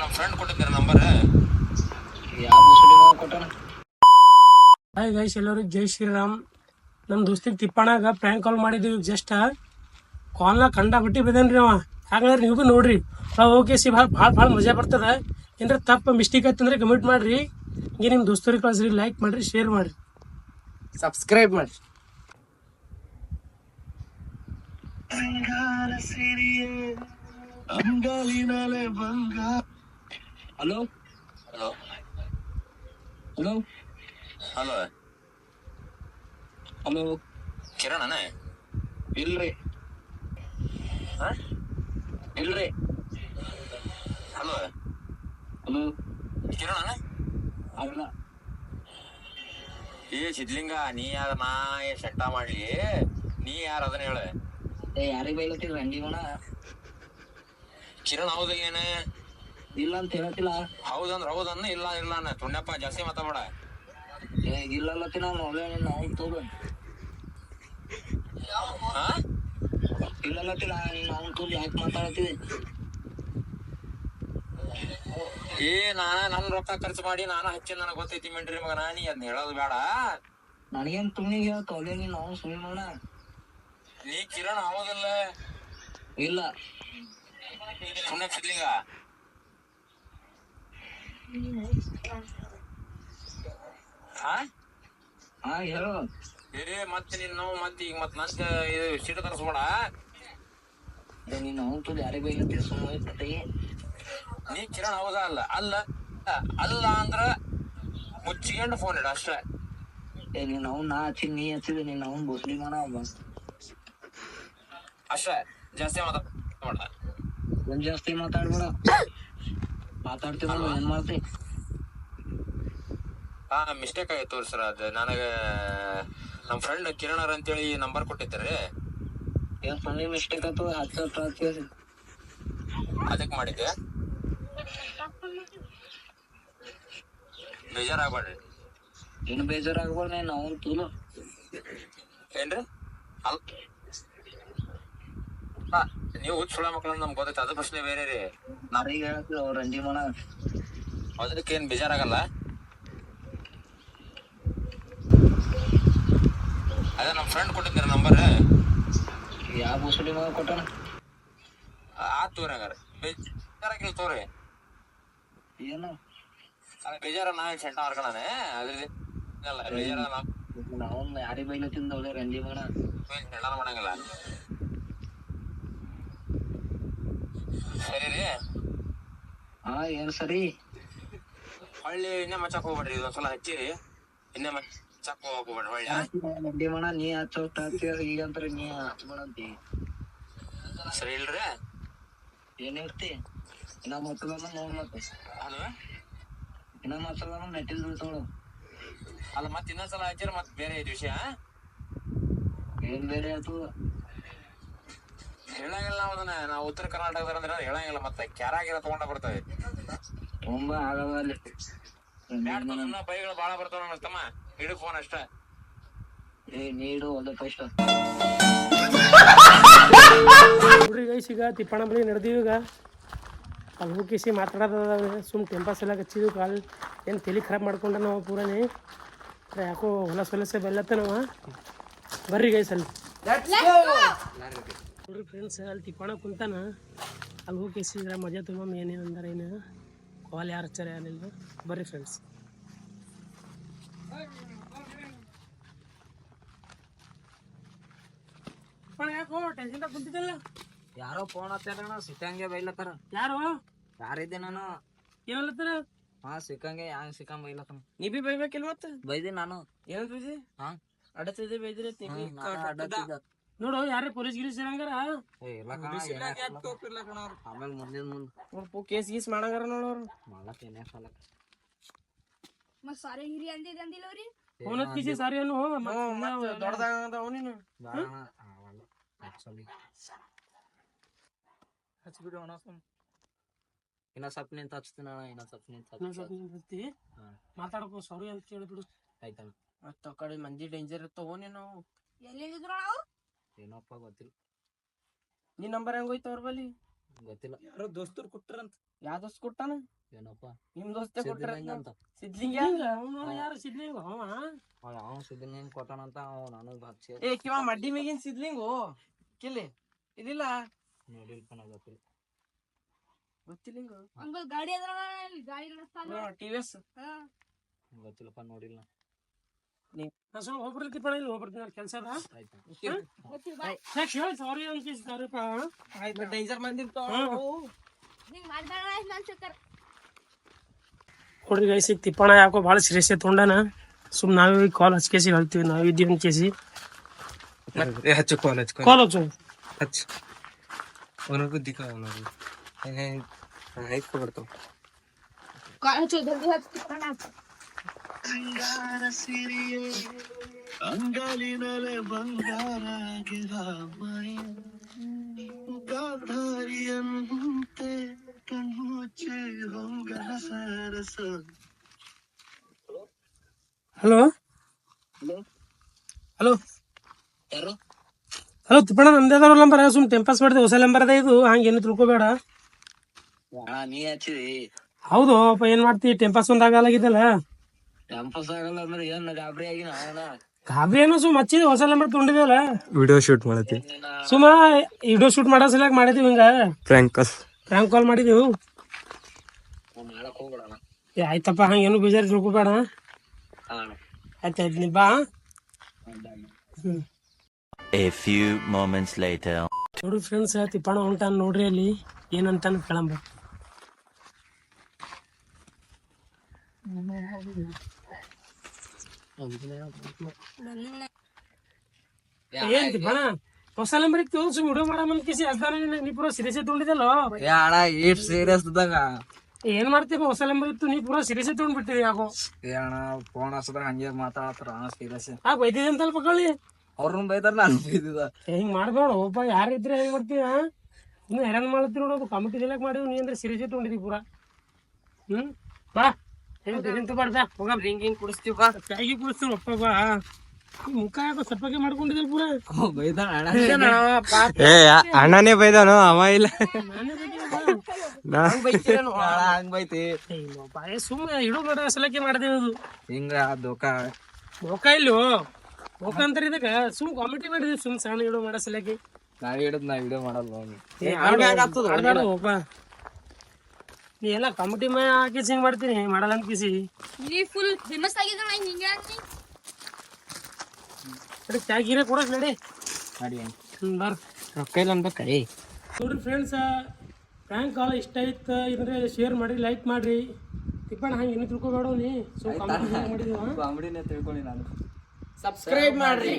ನಮ್ಮ ಫ್ರೆಂಡ್ ಕೊಟ್ಟಿದ್ದಾರೆ number. Hi guys, ಎಲ್ಲರೂ ಜೈ ಶ್ರೀರಾಮ್. ನಮ್ಮ ದೋಸ್ತಿಗೆ ತಿಪ್ಪಣ್ಣಾಗ ಪ್ರ್ಯಾಂಕ್ ಕಾಲ್ ಮಾಡಿದ್ದೀವಿ. ಜಸ್ಟ್ ಕಾಲ್ನ ಕಂಡಾಬಿಟ್ಟು ಬಿದ್ದಾನ್ರಿ ಅವ. ಹಾಗಾದ್ರೆ ನೀವು ಭೀ ನೋಡ್ರಿ. ಓಕೆ ಸಿ ಭಾಳ ಮಜಾ ಬರ್ತದೆ. ಏನಾರ ತಪ್ಪು ಮಿಸ್ಟೇಕ್ ಆಯ್ತಂದ್ರೆ ಕಮೆಂಟ್ ಮಾಡ್ರಿ. ಹಿಂಗೆ ನಿಮ್ಮ ದೋಸ್ತರಿಗೆ ಕಳಿಸ್ರಿ, ಲೈಕ್ ಮಾಡಿರಿ, ಶೇರ್ ಮಾಡಿರಿ, ಸಬ್ಸ್ಕ್ರೈಬ್ ಮಾಡಿ. Hello hello hello hello hello Kiran ಇಲ್ರಿ ಇಲ್ರಿ ಹಲೋ ಹಲೋ ಕಿರಣ್ ಅಲ್ಲ ಏ ಸಿದ್ಲಿಂಗ, ನೀ ಯಾರ? ನಾ ಸೆಟ್ಟ ಮಾಡ್ಲಿ? ನೀ ಯಾರ ಅದನ್ನ ಹೇಳ. ಯಾರಿಗೆ ಬೈಲತ್ತೀರಿ ರಂಡಿ ಮಣ? ಕಿರಣ್ ಹೌದಿಲ್ಲ ನೀನು? ಇಲ್ಲ ಅಂತ ಹೇಳತ್ತಿಲ್ಲ. ಹೌದಂದ್ರ ಹೌದನ್ನ, ಇಲ್ಲ ಇಲ್ಲ ಅನ್ನ ತುಣ್ಯಪ್ಪ, ಜಾಸ್ತಿ ಮಾತಾಡ. ಇಲ್ಲಲ್ಲತ್ತಿ ನಾವು ನಾವು ತಗೋ ಇಲ್ಲಲ್ಲತ್ತಿಲ್ಲ. ನಾವು ತೋಲ್ ಯಾಕೆ ಮಾತಾಡತ್ತೀವಿ? ಏ ನನ್ ರೊಕ್ಕ ಖರ್ಚು ಮಾಡಿ ನಾನು ಹಚ್ಚಿ ನನಗೆ ಗೊತ್ತೈತಿ ಮಿಂಟ್ರಿ ಮಗ. ನೀ ಅದನ್ನ ಹೇಳೋದು ಬೇಡ. ನನಗೇನ್ ತುಣಿಗೆ ತೋಲೆ ನಾವು ಸುಳ್ಳು ಮಾಡ. ನೀ ಕಿರಣ್ ಹೌದಿಲ್ಲ? ಇಲ್ಲ ಸುಮ್ಮನೆ ಸಿದ್ಲಿಂಗ. ಹಾ ಹೇಳು. ಏ ಮತ್ತೆ ನೀನ್ ನಾವು ಮತ್ತೆ ಈಗ ಮತ್ ನಂತ ಇದು ಸೀಟ ತರಿಸ್ಬೇಡ. ನೀನು ಅವ್ನು ತೋಲ್ ಯಾರಿಗೆ ಬೈಲತ್ತೀರಿ? ಸುಮ್ಮನೆ ನೀ ಕಿರಣ್ ಹೌದಾ? ಅಲ್ಲ ಅಲ್ಲ ಅಲ್ಲ ಅಂದ್ರ ಮುಚ್ಚಿಕೊಂಡು ಫೋನ್ ಇಡ ಅಷ್ಟೇ. ನೀನ್ ಅವ್ನು ನಾ ಹಚ್ಚಿ ನೀ ಹಚ್ಚಿದೆ. ನೀನ್ ಅವ್ನು ಬೋಸ್ಲಿ ಮಾಡ ಅಷ್ಟೇ, ಜಾಸ್ತಿ ಮಾತಾಡ. ಒಂದ್ ಜಾಸ್ತಿ ಮಾತಾಡ್ಬೇಡ. ಮಾತಾಡ್ತೀವಿ ಏನ್ ಮಾಡ್ತಿ? ಮಿಸ್ಟೇಕ್ ಆಯ್ತು ಸರ್. ಅದು ನನಗೆ ನಮ್ಮ ಫ್ರೆಂಡ್ ಕಿರಣ್ ಅಂತೇಳಿ ನಂಬರ್ ಕೊಟ್ಟಿದ್ದಾರೆ. ಏನ್ ಫನ್ನಿ ಮಿಸ್ಟೇಕ್ ಆಯ್ತು? ಹಚ್ಚಿ ಅದಕ್ಕೆ ಮಾಡಿದ್ದೆ. ಬೇಜಾರಾಗ್ಬೇಡ್ರಿ. ಏನು ಬೇಜಾರಾಗ್ಬಾರ್ದು. ನೀನ್ ಅವ್ನು ತೂಲು ಏನ್ರಿ? ನೀವು ಸುಳ್ಳ ಮಕ್ಕಳು ನಮ್ಗೆ ಗೊತ್ತೈತೆ, ಅದು ಪ್ರಶ್ನೆ ಬೇರೆ ರೀ. ನಾರೀಗ ಹೇಳ್ತೀವಿ ಅವ್ರ ರಂಡಿ ಮಣ. ಅದಕ್ಕೇನು ಬೇಜಾರಾಗಲ್ಲ. ಅದೇ ನಮ್ಮ ಫ್ರೆಂಡ್ ಕೊಟ್ಟಿದ್ದಾರೆ ನಂಬರ್. ಯಾವ ಮುಸುಳಿ ಮಗ ಕೊಟ್ಟಾನ? ತೋರಿ ಹಂಗಾರೆ. ಬೇಜಾರಾಗಿಲ್ಲ ತೋರಿ. ಏನು ಬೇಜಾರ ನಾ ಸೆಂಟ ಮಾರ್ಕೊಳ್ಳಾನೆ. ಅದ್ರಲ್ಲಿ ಬೇಜಾರ ನಾವು ಯಾರಿಗೆ ಬೈಲ ತಿಂದವಳೆ ರಂಡಿ ಮಣ. ಹೆಣ್ಣಾರ ಮಾಡಂಗಿಲ್ಲ. ಸರಿ ರೀ. ಏನ್ ಸರಿ? ಹೊಳ್ಳಿ ಇನ್ನೇ ಮಚ್ಚಕ್ ಹೋಗ್ಬೇಡ್ರಿ. ಇದೊಂದ್ಸಲ ಹಚ್ಚಿರಿ, ಇನ್ನೇ ಮಚ್ಚಕ್ ಹೋಗ್ಬೇಡ್ರಿ ಹೊಳ್ಳಿ. ರಂಡಿ ಮಣ ನೀ ಹಚ್ಚೋಟ್ ಈಗಂತ್ರ ನೀ ಹಚ್ಬೇಡ ಅಂತಿ. ಸರಿ ಇಲ್ರಿ. ಏನ್ ಹೇಳ್ತಿ? ಇನ್ನ ಮತ್ತದ ನೋಡ್ ಮತ್ತೆ. ಅದು ಇನ್ನ ಮತ್ತದ ನೆಟ್ಟಿಲ್ ಬೀಳ್ತೋಳು. ಅಲ್ಲ ಮತ್ತೆ ಇನ್ನೊಂದ್ಸಲ ಹಚ್ಚಿರ ಮತ್ತೆ ಬೇರೆ ಇದು ವಿಷಯ. ಏನ್ ಬೇರೆ ಆಯ್ತು? ಹೇಳಂಗಿಲ್ಲ ನಾವು ಅದನ್ನ. ನಾವು ಉತ್ತರ ಕರ್ನಾಟಕದ ಅಂದ್ರೆ ಹೇಳಂಗಿಲ್ಲ. ಮತ್ತೆ ಕ್ಯಾರಾಗಿರ ತಗೊಂಡ ಬರ್ತವೆ. ತುಂಬಾ ಆಗಲ್ಲ ಅಲ್ಲಿ. ಬೈಗಳು ಬಾಳ ಬರ್ತಾವ ನನ್ನ ತಮ್ಮ. ಇಡು ಫೋನ್ ಅಷ್ಟ. ನೀಡು ಒಂದು ಫಸ್ಟ್. ನೋಡ್ರಿ ಗೈಸ್, ಈಗ ತಿಪ್ಪಣ್ಣ ಬಳಿ ನಡೆದೀವಿ. ಈಗ ಅಲ್ಲಿ ಹೋಗಿಸಿ ಮಾತಾಡೋದ ಸುಮ್ ಟೆಂಪಸ್ ಎಲ್ಲ ಹಚ್ಚಿದ್ವಿ. ಕಾಲ್ ಏನು ತಲೆ ಖರಾಬ್ ಮಾಡ್ಕೊಂಡ ನಾವು ಪೂರನೇ. ಯಾಕೋ ಹೊಲಸೆ ಬೆಲ್ಲತ್ತ ನಾವು. ಬರ್ರಿ ಗೈಸ್ ಅಲ್ಲಿ. ನೋಡ್ರಿ ಫ್ರೆಂಡ್ಸ್, ಅಲ್ಲಿ ತಿಪ್ಪಣ್ಣ ಕುಂತಾನ. ಅಲ್ಲಿ ಹೋಗಿಸಿ ಇದ್ರ ಮಜಾ ತುಂಬ ಏನೇನು ಅಂದಾರ ಏನು ಕಾಲ್ ಯಾರು ಹಚ್ಚಾರ ಏನಿಲ್ಲ. ಬರ್ರಿ ಫ್ರೆಂಡ್ಸ್. ಯಾಕೋ ಟೆನ್ಷನ್ ಕುಂತಿದ್ದಲ್ಲ? ಯಾರೋ ಫೋನ್ ಹತ್ತಾರ, ಸಿಕ್ಕಂಗೆ ಬೈಲತ್ತಾರ. ಯಾರು? ಯಾರಿದ್ದೆ ನಾನು? ಏನಲ್ಲತ್ತಾರ? ಸಿಕ್ಕಂಗೆ ಹ್ಯಾಂಗ ಸಿಕ್ಕಂಗ್ ಬೈಲತ್ತಾನ. ನೀ ಬಿ ಬೈಬೇಕಿಲ್ವತ್ತ? ಬೈದಿ ನಾನು. ಏನಂತ ಬೈದಿ? ಅಡತಿದ್ದೆ ಬೈದ್ರಿ. ನೋಡು ಯಾರೇ ಪೊಲೀಸ್ ಗಿಲೀಸ್ ಇರಂಗಾರ ಆಮೇಲೆ ಮುಂದಿನ ಮುಂದೆ ಕೇಸ್ ಗೀಸ್ ಮಾಡಂಗಾರ ನೋಡೋರು. ಮಾಡಕ್ ಏನೇ ಸಾಲಕ್ ಮತ್ ಸಾರಿ ಹಿರಿ ಅಂದಿಲ್ಲವ್ರಿ. ಫೋನ್ ಹತ್ತಿಸಿ ಸಾರಿ ಅನ್ನು ದೊಡ್ಡದಾಗ ಅವನಿನು ಹಚ್ಬಿಡು ಅಣ್ಣ. ಇನ್ನ ಸ್ವಲ್ಪ ನಿಂತ ಹಚ್ತೀನಿ ಅಣ್ಣ. ಇನ್ನ ಸ್ವಲ್ಪ ನಿಂತ ಮಾತಾಡಕೋ ಸಾರಿ ಅಂತ ಕೇಳ್ಬಿಡು. ಆಯ್ತಣ್ಣ. ಮತ್ತ ಕಡೆ ಮಂದಿ ಡೇಂಜರ್ ಇರ್ತಾವ. ನೀನು ಎಲ್ಲಿದ್ರು ನಾವು ಏನಪ್ಪ ಗೊತ್ತಿಲ್ಲ. ನೀ ನಂಬರ್ ಹೆಂಗೋಯ್ತು ಅವ್ರ ಬಲ್ಲಿ? ಗೊತ್ತಿಲ್ಲ. ಯಾರೋ ದೋಸ್ತರು ಕೊಟ್ರಂತ. ಯಾವ ದೋಸ್ತ್ ಕೊಟ್ಟಾನ? ಏನಪ್ಪ ನಿಮ್ ದೋಸ್ತೆ ಕೊಟ್ಟಾರ ಅಂತ ಸಿದ್ಲಿಂಗ. ಯಾರು ಸಿದ್ಲಿಂಗ ಯಾವ ಸಿದ್ಧಲಿಂಗ ಕೊಟ್ಟಾನಂತ ಅವ ನನಗ್ ಭಾಗ್ಸಿ ಏ ಕಿವ ಮಡ್ಡಿ ಮೇಗಿನ್ ಸಿದ್ಲಿಂಗು ಕಿಲ್ಲಿ ಇದಿಲ್ಲ ನೋಡಿಲ್ಪ ನಾ ಗೊತ್ತಿಲ್ಲ. ಗೊತ್ತಿಲ್ಲಿಂಗ ಅಂಕಲ್ ಗಾಡಿ ಅದ್ರ ಗಾಡಿ ನಡೆಸ್ತಾನ. ಟಿವಿಎಸ್ ಗೊತ್ತಿಲ್ಲಪ್ಪ ನೋಡಿಲ್ಲ. ನಾ ಸ್ವಲ್ಪ ಹೋಗ್ಬಿಡ್ತಿ ಪಡ ಇಲ್ಲಿ ಹೋಗ್ಬಿಡ್ತೀನಿ ಕೆಲಸ ಅದ ಆಯ್ತಾ ಗೊತ್ತಿಲ್ಲ ಬಾ. ಸಾರಿ ಅಂತ ಸಾರಿಪ್ಪ ಆಯ್ತು ಡೇಂಜರ್ ಮಂದಿರ್ತಾವ. ಹಿಂಗ್ ಮಾಡ್ಬೇಡ ನನ್ ಚಕ್ಕರ್. ನೋಡ್ರಿ ಗೈಸ್ ಈಗ ತಿಪ್ಪಣ ಯಾಕೋ ಭಾಳ ಸೀರಿಯಸ್ ತೊಗೊಂಡಾನ. ಸುಮ್ ನಾವೇ ಕಾಲ್ ಹಚ್ಕೇಸಿ ಹೇಳ್ತೀವಿ ನಾವ್ ಇದ್ದೀವಿ ಅನ್ಕೇಸಿ ಹಚ್ಚು ಕಾಲ್ ಕಾಲ್ ಹಚ್ಚು. ಹಚ್ಚು ಅವನಿಗೂ ದಿಕ್ಕ ಅವನಿಗೂ ಆಯ್ತು ಬರ್ತಾವ. ಕಾಲ್ ಹಚ್ಚು ಜಲ್ದಿ ಹಚ್ಚು ಕಣ. ಅಂಗಾಲಿನಲೆ ಬಂಗಾರಾಗಿರ ಗಾಂಧಾರಿಯಂತೆ ಕಣ್ಮುಚ್ಚಿ ಹೊಂಗಲ ಸರಸ. ಹಲೋ ಹಲೋ ಯಾರು? ಹಲೋ ತಿಪ್ಪಣ ನಮ್ದೇ ಅದಾರ ನಂಬರ್ ಸುಮ್ ಟೈಮ್ ಪಾಸ್ ಮಾಡಿದೆ ಹೊಸ ನಂಬರ್ ಅದ ಇದು ಹಂಗೇನು ತಿಳ್ಕೊಬೇಡ. ನೀ ಹಚ್ಚಿದಿ ಹೌದು ಅಪ್ಪ ಏನ್ ಮಾಡ್ತಿ ಟೈಮ್ ಪಾಸ್ ಒಂದ್ ಆಗಲಾಗಿದ್ದಲ್ಲ. ಕ್ಯಾಂಪಸ್ ಆಗಲ್ಲ ಅಂದ್ರೆ ಏನ್ ಗಾಬರಿ ಆಗಿ ನಾವನ ಗಾಬರಿ ಏನೋ ಸುಮ್ ಹಚ್ಚಿದ್ವಿ ಹೊಸ ನಂಬರ್ ತೊಗೊಂಡಿದ್ವಲ್ಲ ವಿಡಿಯೋ ಶೂಟ್ ಮಾಡತ್ತಿ. ಸುಮ್ಮ ವಿಡಿಯೋ ಶೂಟ್ ಮಾಡೋ ಸಲಕ್ ಮಾಡಿದೀವಿ ಹಿಂಗ ಪ್ರ್ಯಾಂಕ್ ಕಾಲ್ ಮಾಡಿದೀವಿ. ಮಾಡಕ್ ಹೋಗ್ಬಿಡಣ. ಏ ಆಯ್ತಪ್ಪ ಹಂಗೇನು ಬೇಜಾರು ತಿಳ್ಕೊಬೇಡ. ಆಯ್ತಾಯ್ತು ನೀ ಬಾ. A few moments later. ನೋಡ್ರಿ ಫ್ರೆಂಡ್ಸ್ ತಿಪ್ಪಣ ಹೊಂಟಾನ ನೋಡ್ರಿ ಅಲ್ಲಿ ಏನಂತಾನ ಕೇಳಂಬ. ಏನ್ ತಿಪ್ಪಣ ಹೊಸ ನಂಬರ್ ಇತ್ತು ಸುಮ್ ವಿಡಿಯೋ ಮಾಡೋ ಕಿಸಿ ಅಸ್ದಾನ ನೀ ಪೂರ ಸೀರಿಯಸ್ ತೊಗೊಂಡಿದ್ದಲ್ಲೋ. ಏ ಅಣ್ಣ ಏಟ್ ಸೀರಿಯಸ್ ಇದ್ದಾಗ ಏನ್ ಮಾಡ್ತೀವಿ ಹೊಸ ನಂಬರ್ ಇತ್ತು ನೀ ಪೂರ ಸೀರಿಯಸ್ ತೊಗೊಂಡ್ಬಿಟ್ಟಿರಿ ಯಾಕೋ. ಏ ಅಣ್ಣ ಫೋನ್ ಹಚ್ಚದ್ರ ಹಂಗೆ ಮಾತಾಡ್ತಾರ ಸೀರಿಯಸ್. ಆ ಬೈದಿದೆ ಅಂತ ಪಕ್ಕಳಿ ಅವ್ರನ್ನ ಬೈತಾರ ನಾನು ಬೈದಿದ. ಹಿಂಗ್ ಮಾಡ್ಬೇಡ ಒಬ್ಬ ಯಾರಿದ್ರೆ ಹೆಂಗ್ ಮಾಡ್ತೀವ ಇನ್ನು ಹೆರಾನ್ ಮಾಡ್ತೀವಿ ನೋಡೋದು ಕಮಿಟಿ ಸೆಲೆಕ್ಟ್ ಮಾಡಿವ್ ನೀ ಅಂದ್ರೆ ಸೀರಿಯಸ್ ತೊಗೊಂಡಿದ್ದಿ ಪೂರ. ಬಾ ಹೆಂಗ್ ಬರ್ದ ಹೋಗ ಹಿಂಗ್ ಕುಡಿಸ್ತೀವಿ ಬಾ. ಚಾಗಿ ಕುಡಿಸ್ತೀವಿ ಒಪ್ಪ ಬಾ. ಈ ಮುಖ ಯಾಕೋ ಸಪ್ಪಗೆ ಮಾಡ್ಕೊಂಡಿದ್ದೆ ಪೂರ. ಬೈತಾನ ಅಣ್ಣ. ಏ ಅಣ್ಣನೇ ಬೈದಾನು ಅವ ಇಲ್ಲ. ಹಂಗ್ ಬೈತೀರೇನು ಅಣ್ಣ? ಹಂಗ್ ಬೈತಿ ಸುಮ್ಮನೆ ಇಡೋ ಮಾಡೋ ಸಲಕ್ಕೆ ಮಾಡಿದೇವೆ ಅದು. ಹಿಂಗ ದೋಖ ಮುಖ ಇಲ್ಲೋ ಮುಖ ಅಂತಾರೆ ಇದಕ್ಕ ಸುಮ್ ಕಾಮಿಟಿ ಮಾಡಿದ್ವಿ ಸುಮ್ ಸಣ್ಣ ಇಡೋ ಮಾಡೋ ಸಲಕ್ಕೆ. ನಾವ್ ಹಿಡಿದ್ ನಾ ವಿಡಿಯೋ ಮಾಡಲ್ಲ ಒಬ್ಬ ನೀ ಎಲ್ಲ ಕಾಮಿಟಿ ಮೇ ಹಾಕಿ ಹಿಂಗ್ ಮಾಡ್ತೀನಿ ಮಾಡಲ್ಲ ಅಂತ ಕಿಸಿ ನೀ ಫುಲ್ ಫೇಮಸ್ ಆಗಿದ್ದ ಹಿಂಗೆ ಅಂತಿ. ಚಾ ಗೀರೆ ಕೊಡಕ್ ನಡಿ ಮಾಡಿ ಬರ್. ರೊಕ್ಕ ಇಲ್ಲ ಅನ್ಬೇಕರಿ. ನೋಡ್ರಿ ಫ್ರೆಂಡ್ಸ್ ಪ್ರ್ಯಾಂಕ್ ಕಾಲ್ ಇಷ್ಟ ಆಯ್ತು ಇದ್ರೆ ಶೇರ್ ಮಾಡ್ರಿ ಲೈಕ್ ಮಾಡ್ರಿ. ತಿಪ್ಪಣ್ಣ ಹಂಗೆ ಏನು ತಿಳ್ಕೊಬೇಡ ನೀ ಸುಮ್ ಕಾಮಿಟಿ ಮಾಡಿದ್ವಿ. ಕಾಮಿಡಿನೇ ತಿಳ್ಕೊಳ್ಳಿ ನಾನು. ಸಬ್ಸ್ಕ್ರೈಬ್ ಮಾಡ್ರಿ.